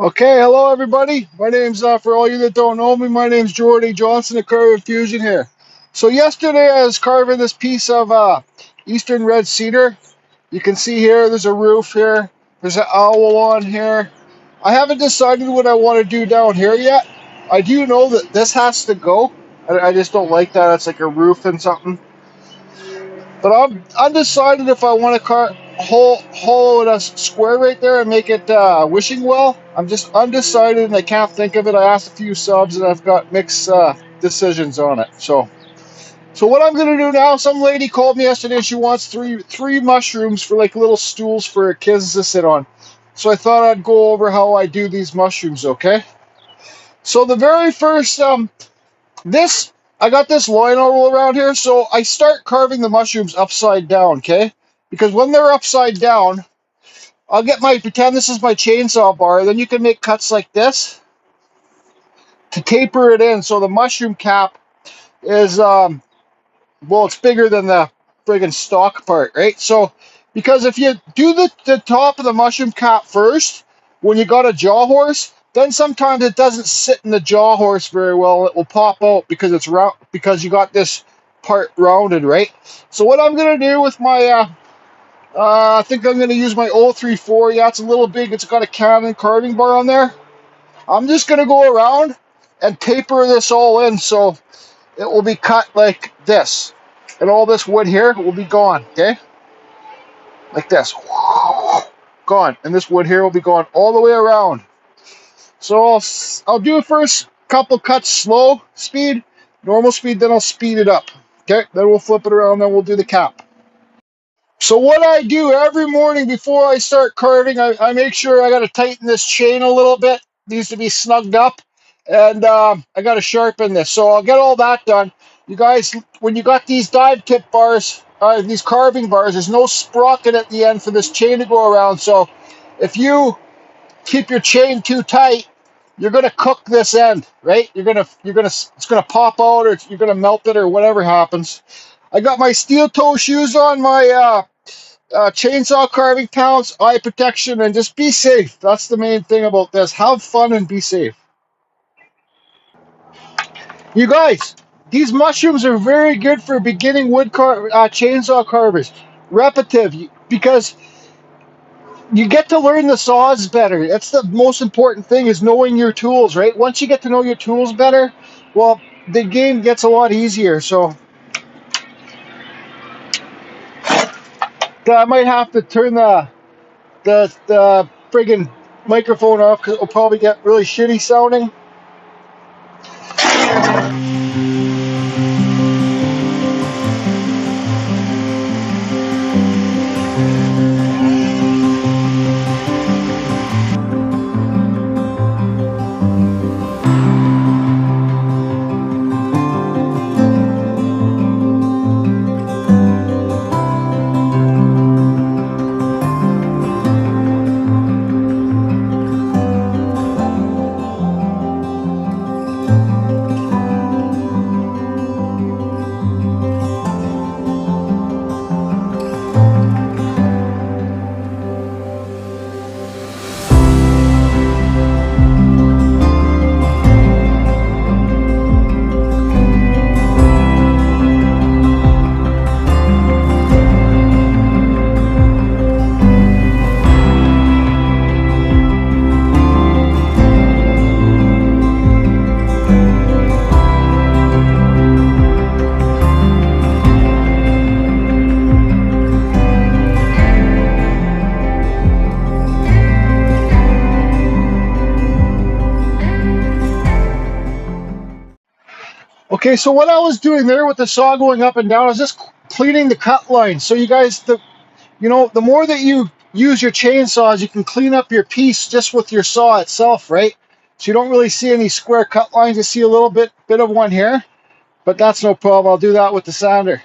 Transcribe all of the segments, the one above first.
Okay, hello everybody. My name's for all you that don't know me, my name's Jordy Johnson of Carve Fusion here. So yesterday I was carving this piece of Eastern red cedar. You can see here there's a roof here. There's an owl on here. I haven't decided what I want to do down here yet. I do know that this has to go. I just don't like that. It's like a roof and something. But I'm undecided if I want to hollow it a square right there and make it wishing well. I'm just undecided and I can't think of it. I asked a few subs and I've got mixed decisions on it. So what I'm gonna do now? Some lady called me yesterday. She wants three mushrooms for like little stools for her kids to sit on. So I thought I'd go over how I do these mushrooms. Okay. So the very first this I got this line all around here, so I start carving the mushrooms upside down, okay? Because when they're upside down, I'll get pretend this is my chainsaw bar, then you can make cuts like this to taper it in so the mushroom cap is, well, it's bigger than the friggin' stalk part, right? So, because if you do the top of the mushroom cap first, when you got a jaw horse, then sometimes it doesn't sit in the jaw horse very well. It will pop out because it's round, because you got this part rounded, right? So what I'm gonna do with my, I think I'm gonna use my 034. Yeah, it's a little big. It's got a Canon carving bar on there. I'm just gonna go around and taper this all in so it will be cut like this. And all this wood here will be gone, okay? Like this. Gone. And this wood here will be gone all the way around. So I'll do a first couple cuts slow speed, normal speed, then I'll speed it up. Okay, then we'll flip it around, then we'll do the cap. So what I do every morning before I start carving, I make sure I got to tighten this chain a little bit. It needs to be snugged up. And I got to sharpen this. So I'll get all that done. You guys, when you got these dive tip bars, these carving bars, there's no sprocket at the end for this chain to go around. So if you keep your chain too tight, you're gonna cook this end, right? It's gonna pop out, or you're gonna melt it, or whatever happens. I got my steel toe shoes on, my chainsaw carving talents, eye protection, and just be safe. That's the main thing about this. Have fun and be safe. You guys, these mushrooms are very good for beginning chainsaw carvers. Repetitive, because you get to learn the saws better. That's the most important thing, is knowing your tools, right? Once you get to know your tools better, well, the game gets a lot easier. So I might have to turn the friggin' microphone off because it'll probably get really shitty sounding. Okay, so what I was doing there with the saw going up and down, I was just cleaning the cut line. So you guys, the more that you use your chainsaws, you can clean up your piece just with your saw itself, right? So you don't really see any square cut lines. You see a little bit of one here, but that's no problem. I'll do that with the sander.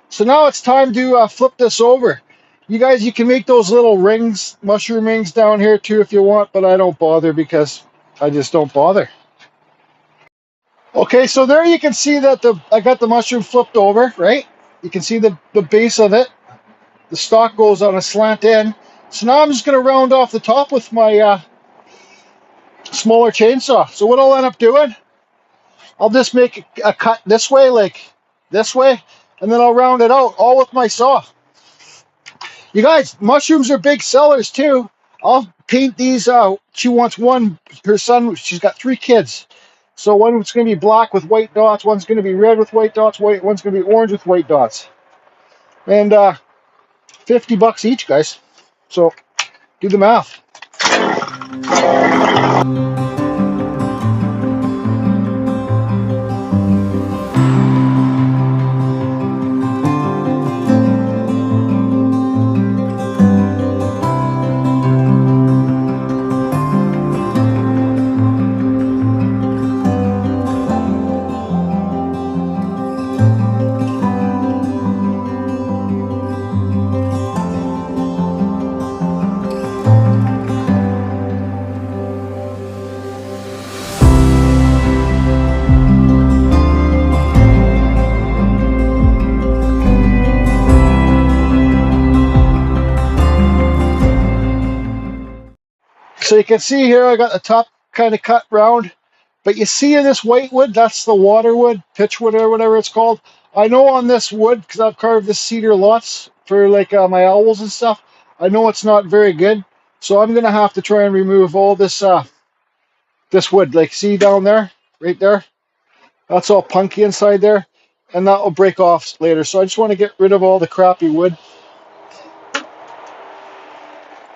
So now it's time to flip this over. You guys, you can make those little rings, mushroom rings down here too if you want, but I don't bother because I just don't bother. Okay, so there you can see that I got the mushroom flipped over, right? You can see the base of it. The stalk goes on a slant end. So now I'm just going to round off the top with my smaller chainsaw. So what I'll end up doing, I'll just make a cut this way, like this way, and then I'll round it out, all with my saw. You guys, mushrooms are big sellers too. I'll paint these out. She wants one, her son, she's got 3 kids. So one's going to be black with white dots, one's going to be red with white dots, one's going to be orange with white dots. And $50 each, guys. So do the math. So you can see here I got the top kind of cut round, but you see in this white wood, that's the water wood, pitch wood or whatever it's called. I know on this wood, because I've carved this cedar lots for like my owls and stuff, I know it's not very good. So I'm going to have to try and remove all this this wood. Like see down there, right there, that's all punky inside there, and that will break off later. So I just want to get rid of all the crappy wood.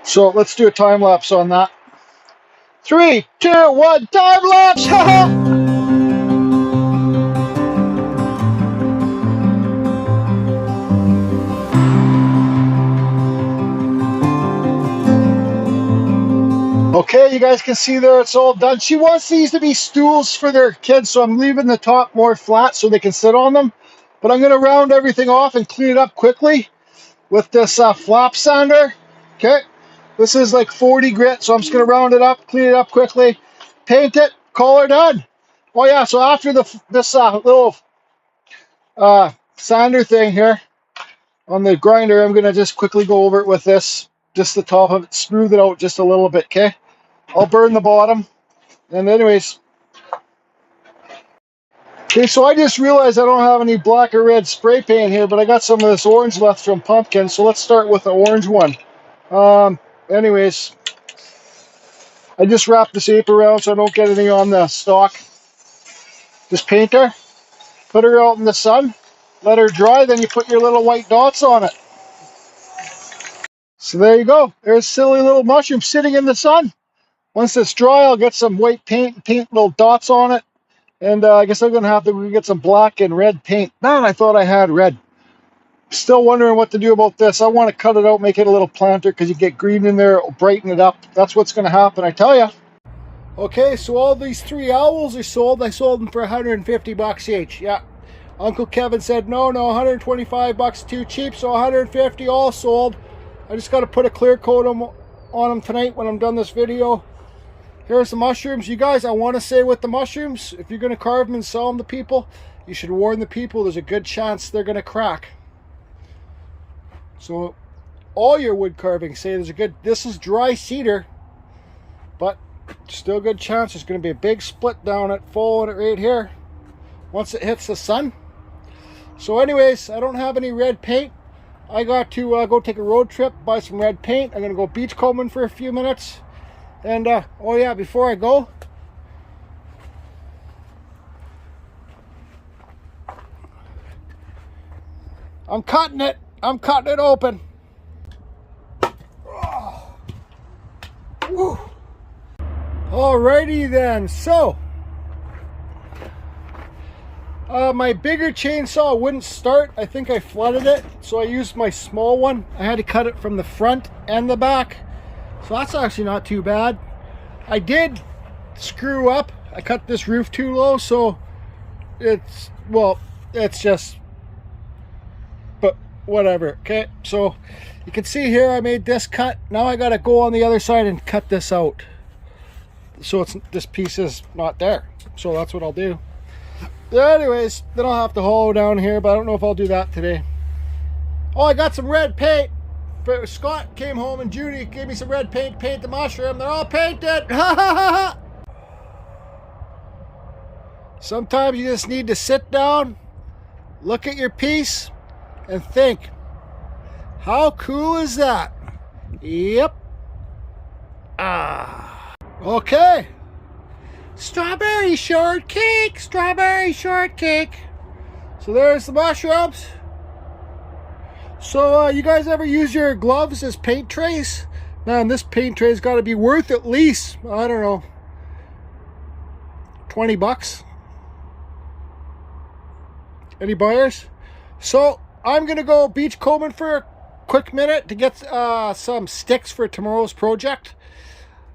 So let's do a time lapse on that. 3, 2, 1, time lapse! Okay, you guys can see there it's all done. She wants these to be stools for their kids, so I'm leaving the top more flat so they can sit on them. But I'm going to round everything off and clean it up quickly with this flap sander. Okay. This is like 40 grit, so I'm just going to round it up, clean it up quickly, paint it, call her done. Oh yeah, so after this little sander thing here on the grinder, I'm going to just quickly go over it with this, just the top of it, smooth it out just a little bit, okay? I'll burn the bottom, and anyways. Okay, so I just realized I don't have any black or red spray paint here, but I got some of this orange left from pumpkin, so let's start with the orange one. Anyways, I just wrapped this ape around so I don't get anything on the stock. Just paint her, put her out in the sun, let her dry, then you put your little white dots on it. So there you go. There's silly little mushroom sitting in the sun. Once it's dry, I'll get some white paint, paint little dots on it. And I guess I'm going to have to get some black and red paint. Man, I thought I had red. Still wondering what to do about this. I want to cut it out, make it a little planter, because you get green in there, it'll brighten it up. That's what's going to happen, I tell you. Okay, so all these 3 owls are sold. I sold them for $150 each. Yeah. Uncle Kevin said, no, $125 too cheap, so $150 all sold. I just got to put a clear coat on them tonight when I'm done this video. Here's the mushrooms. You guys, I want to say with the mushrooms, if you're going to carve them and sell them to people, you should warn the people there's a good chance they're going to crack. So all your wood carving, say there's a good, this is dry cedar, but still a good chance there's going to be a big split down it, following it right here once it hits the sun. So anyways, I don't have any red paint. I got to go take a road trip, buy some red paint. I'm going to go beachcombing for a few minutes. And, oh yeah, before I go, I'm cutting it. I'm cutting it open. Oh. Woo. Alrighty then. So, my bigger chainsaw wouldn't start. I think I flooded it. So I used my small one. I had to cut it from the front and the back. So that's actually not too bad. I did screw up. I cut this roof too low, so it's, well, it's just, but whatever. Okay, so you can see here I made this cut. Now I gotta go on the other side and cut this out. So it's, this piece is not there. So that's what I'll do. Anyways, then I'll have to hollow down here, but I don't know if I'll do that today. Oh, I got some red paint. Scott came home and Judy gave me some red paint to paint the mushroom. They're all painted. Ha ha ha ha. Sometimes you just need to sit down, look at your piece, and think, how cool is that? Yep. Okay. Strawberry shortcake, strawberry shortcake. So there's the mushrooms. So you guys ever use your gloves as paint trays? Man, this paint tray's got to be worth at least, I don't know, 20 bucks. Any buyers? So I'm gonna go beach combing for a quick minute to get some sticks for tomorrow's project.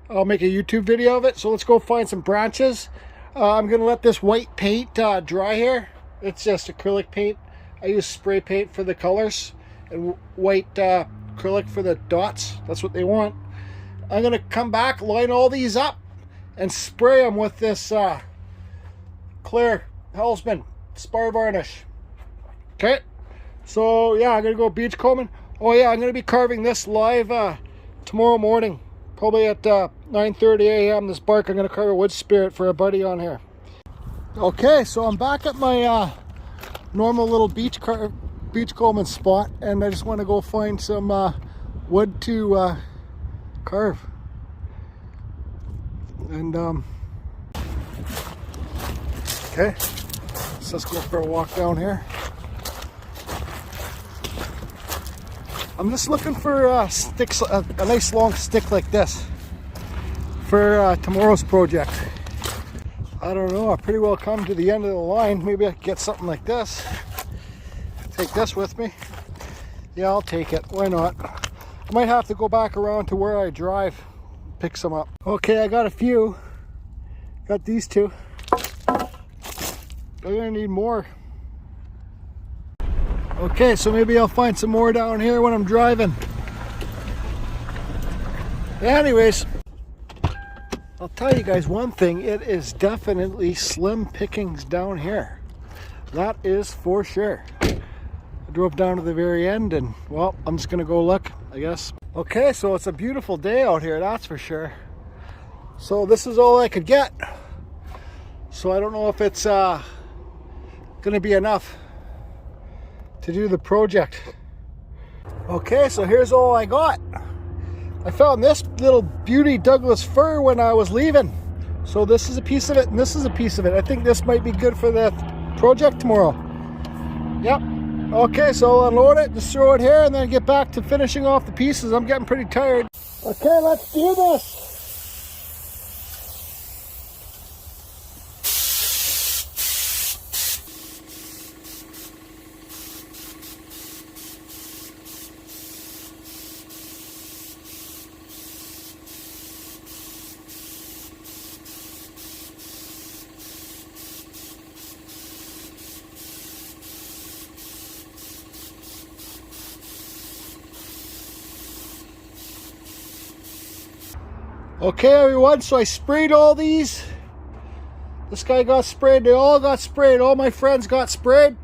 I'll make a YouTube video of it. So let's go find some branches. I'm gonna let this white paint dry here. It's just acrylic paint. I use spray paint for the colors and white acrylic for the dots. That's what they want. I'm gonna come back, line all these up, and spray them with this clear Hellsman spar varnish. Okay, so yeah, I'm gonna go beach combing. Oh yeah, I'm gonna be carving this live tomorrow morning, probably at 9:30 a.m. this bark. I'm gonna carve a wood spirit for a buddy on here. Okay, so I'm back at my normal little beach combing spot, and I just want to go find some wood to carve. And okay, so let's go for a walk down here. I'm just looking for sticks, a nice long stick like this for tomorrow's project. I don't know, I pretty well come to the end of the line. Maybe I could get something like this. Take this with me. Yeah, I'll take it. Why not? I might have to go back around to where I drive, pick some up. Okay, I got a few. Got these two. I'm gonna need more. Okay, so maybe I'll find some more down here when I'm driving. Anyways, I'll tell you guys one thing, it is definitely slim pickings down here. That is for sure. I drove down to the very end and, well, I'm just gonna go look, I guess. Okay, so it's a beautiful day out here, that's for sure. So this is all I could get. So I don't know if it's gonna be enough to do the project. Okay, so here's all I got. I found this little beauty Douglas fir when I was leaving. So this is a piece of it and this is a piece of it. I think this might be good for the project tomorrow. Yep. Okay, so I'll unload it, just throw it here and then get back to finishing off the pieces. I'm getting pretty tired. Okay, let's do this. Okay everyone, so I sprayed all these. This guy got sprayed, they all got sprayed, all my friends got sprayed.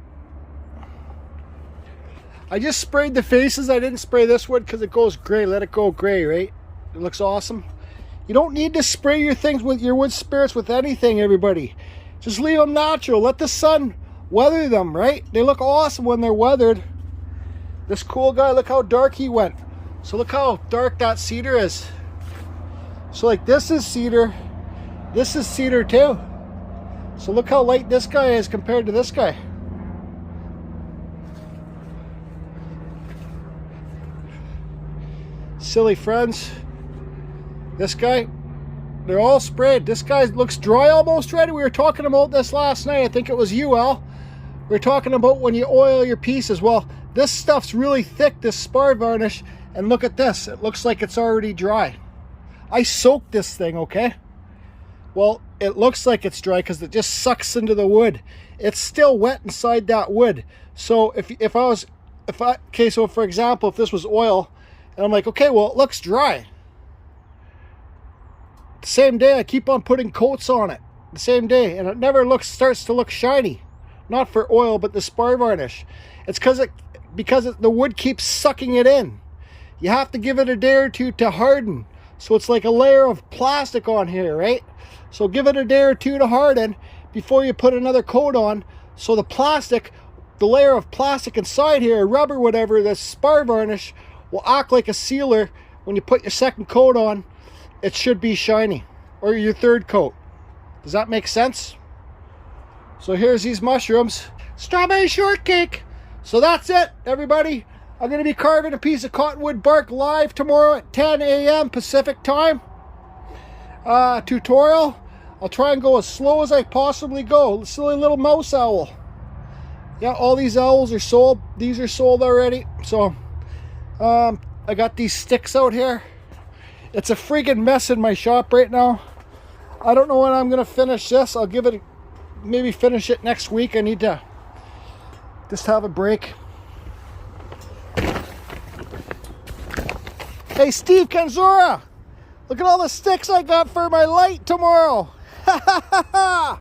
I just sprayed the faces, I didn't spray this wood because it goes gray, let it go gray, right? It looks awesome. You don't need to spray your things with your wood spirits with anything, everybody. Just leave them natural, let the sun weather them, right? They look awesome when they're weathered. This cool guy, look how dark he went. So look how dark that cedar is. So like this is cedar too. So look how light this guy is compared to this guy. Silly friends. This guy, they're all sprayed. This guy looks dry almost ready. We were talking about this last night. I think it was you, Al. We were talking about when you oil your pieces. Well, this stuff's really thick, this spar varnish. And look at this. It looks like it's already dry. I soaked this thing, okay? Well, it looks like it's dry because it just sucks into the wood. It's still wet inside that wood. So okay, so for example, if this was oil, and I'm like, okay, well, it looks dry. The same day, I keep on putting coats on it. The same day, and it never starts to look shiny. Not for oil, but the spar varnish. It's because the wood keeps sucking it in. You have to give it a day or two to harden. So it's like a layer of plastic on here, right? So give it a day or two to harden before you put another coat on, so the plastic, the layer of plastic inside here, rubber, whatever, the spar varnish will act like a sealer. When you put your second coat on, it should be shiny, or your third coat. Does that make sense? So here's these mushrooms. Strawberry shortcake. So that's it, everybody. I'm going to be carving a piece of cottonwood bark live tomorrow at 10 a.m. Pacific time. Tutorial. I'll try and go as slow as I possibly go. Silly little mouse owl. Yeah, all these owls are sold. These are sold already. So, I got these sticks out here. It's a friggin' mess in my shop right now. I don't know when I'm going to finish this. I'll give it, maybe finish it next week. I need to just have a break. Hey, Steve Kanzura, look at all the sticks I got for my light tomorrow.